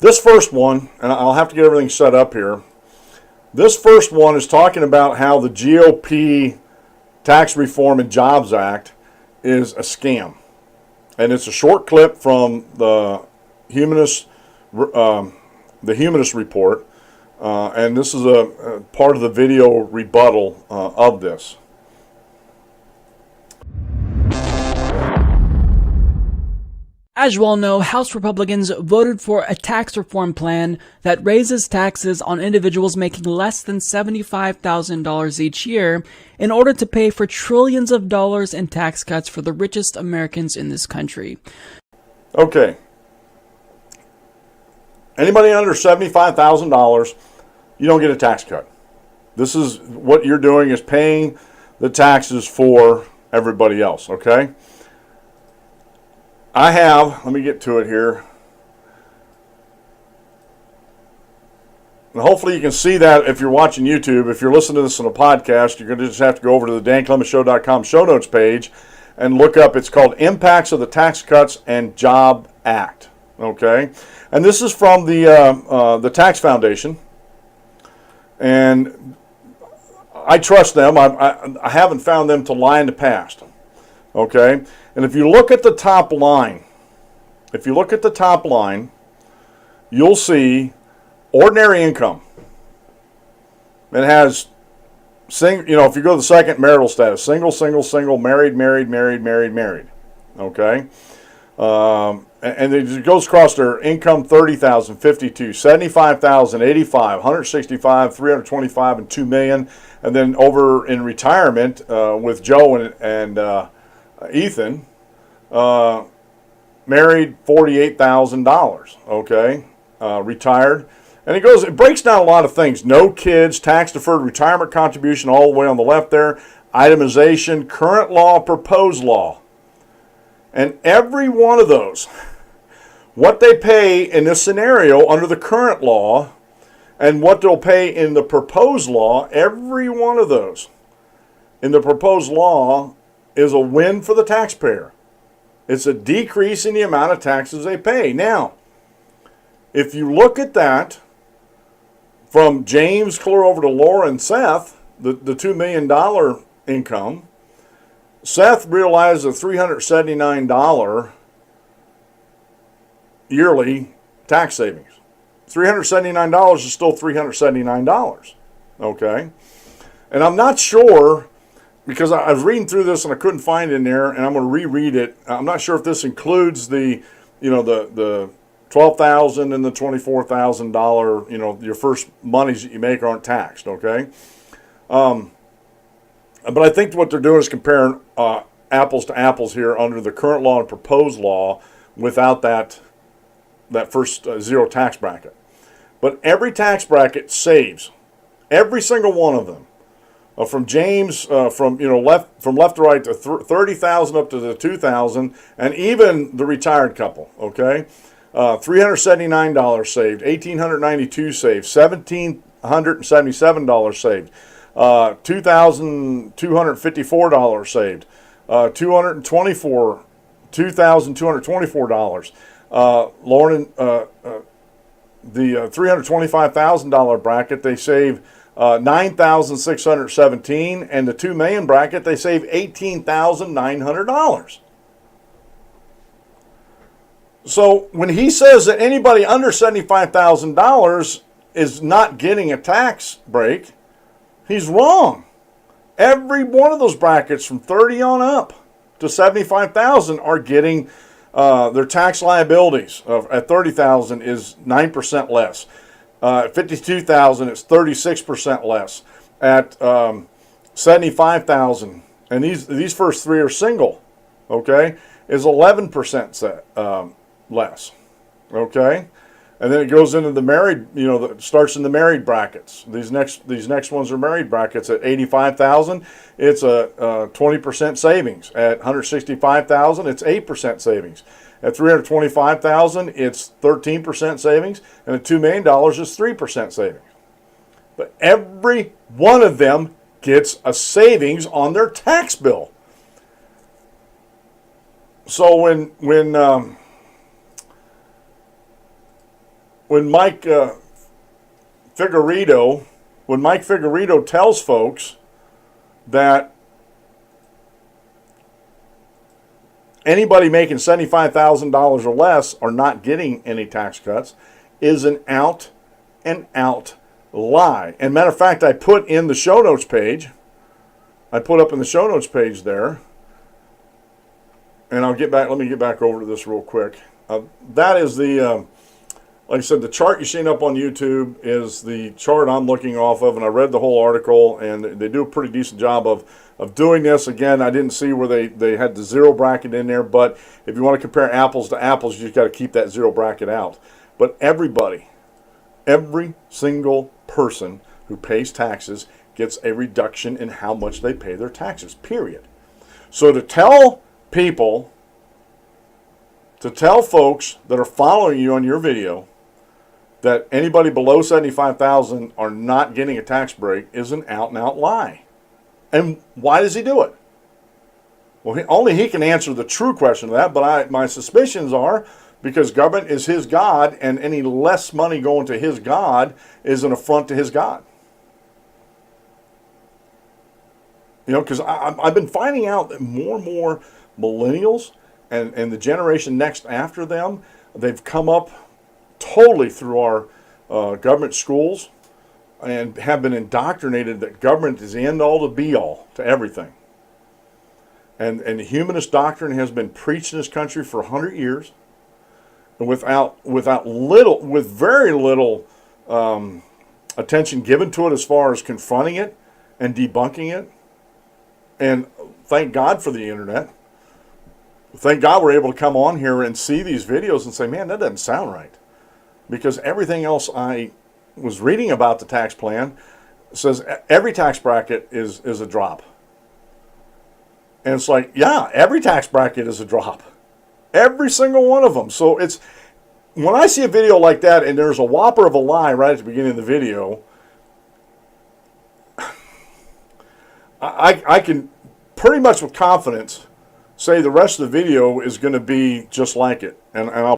This first one, and I'll have to get everything set up here. This first one is talking about how the GOP Tax Reform and Jobs Act is a scam. And it's a short clip from the Humanist report. And this is a part of the video rebuttal of this. As you all know, House Republicans voted for a tax reform plan that raises taxes on individuals making less than $75,000 each year in order to pay for trillions of dollars in tax cuts for the richest Americans in this country. Okay. Anybody under $75,000, you don't get a tax cut. This is what you're doing, is paying the taxes for everybody else, okay? let me get to it here. And hopefully you can see that if you're watching YouTube. If you're listening to this on a podcast, you're going to just have to go over to the DanClementsShow.com show notes page and look up, it's called Impacts of the Tax Cuts and Job Act. Okay? And this is from the Tax Foundation. And I trust them. I haven't found them to lie in the past. Okay? And if you look at the top line, you'll see ordinary income. It has, if you go to the second, marital status, single, married. Okay? And it goes across their income: 30,000, 52, 75,000, 85, 165, 325, and 2 million. And then over in retirement with Joe and Ethan, married, $48,000. Okay, retired. And it breaks down a lot of things. No kids, tax-deferred retirement contribution all the way on the left there, itemization, current law, proposed law. And every one of those, what they pay in this scenario under the current law and what they'll pay in the proposed law, every one of those in the proposed law is a win for the taxpayer. It's a decrease in the amount of taxes they pay. Now, if you look at that, from James clear over to Laura and Seth, the $2 million income, Seth realized a $379 yearly tax savings. $379 is still $379. Okay? And I'm not sure, because I was reading through this and I couldn't find it in there, and I'm going to reread it. I'm not sure if this includes the $12,000 and the $24,000, your first monies that you make aren't taxed, okay? But I think what they're doing is comparing apples to apples here under the current law and proposed law without that first zero tax bracket. But every tax bracket saves, every single one of them. From James, from left to right, to 30,000 up to the 2,000, and even the retired couple, okay? $379 saved, $1,892 saved, $1,777 saved, $2,254 saved, $2,224. Lauren, the $325,000 bracket, they save $9,617, and the $2 million bracket, they save $18,900. So when he says that anybody under $75,000 is not getting a tax break, he's wrong. Every one of those brackets from 30 on up to 75,000 are getting their tax liabilities at 30,000 is 9% less. At 52,000, it's 36% less. At 75,000, and these first three are single, okay, is 11% less, okay, and then it goes into the married, it starts in the married brackets. These next ones are married brackets. At 85,000, it's a 20% savings. At 165,000, it's 8% savings. At 325,000, it's 13% savings, and at $2 million is 3% savings. But every one of them gets a savings on their tax bill. So when when Mike Figueredo tells folks that anybody making $75,000 or less are not getting any tax cuts, is an out and out lie. And matter of fact, I put in the show notes page, there, and let me get back over to this real quick. That is the, like I said, the chart you're seeing up on YouTube is the chart I'm looking off of, and I read the whole article, and they do a pretty decent job of doing this. Again, I didn't see where they had the zero bracket in there, but if you want to compare apples to apples, you just got to keep that zero bracket out. But every single person who pays taxes gets a reduction in how much they pay their taxes, period. So to tell folks that are following you on your video that anybody below $75,000 are not getting a tax break is an out and out lie. And why does he do it? Well, only he can answer the true question of that, but my suspicions are because government is his God, and any less money going to his God is an affront to his God. You know, because I've been finding out that more and more millennials and the generation next after them, they've come up totally through our government schools and have been indoctrinated that government is the end all, the be all to everything. And the humanist doctrine has been preached in this country for 100 years, and with very little attention given to it as far as confronting it and debunking it. And thank God for the internet. Thank God we're able to come on here and see these videos and say, man, that doesn't sound right. Because everything else I was reading about the tax plan says every tax bracket is a drop. And it's like, yeah, every tax bracket is a drop. Every single one of them. So it's, when I see a video like that and there's a whopper of a lie right at the beginning of the video, I can pretty much with confidence say the rest of the video is going to be just like it. And I'll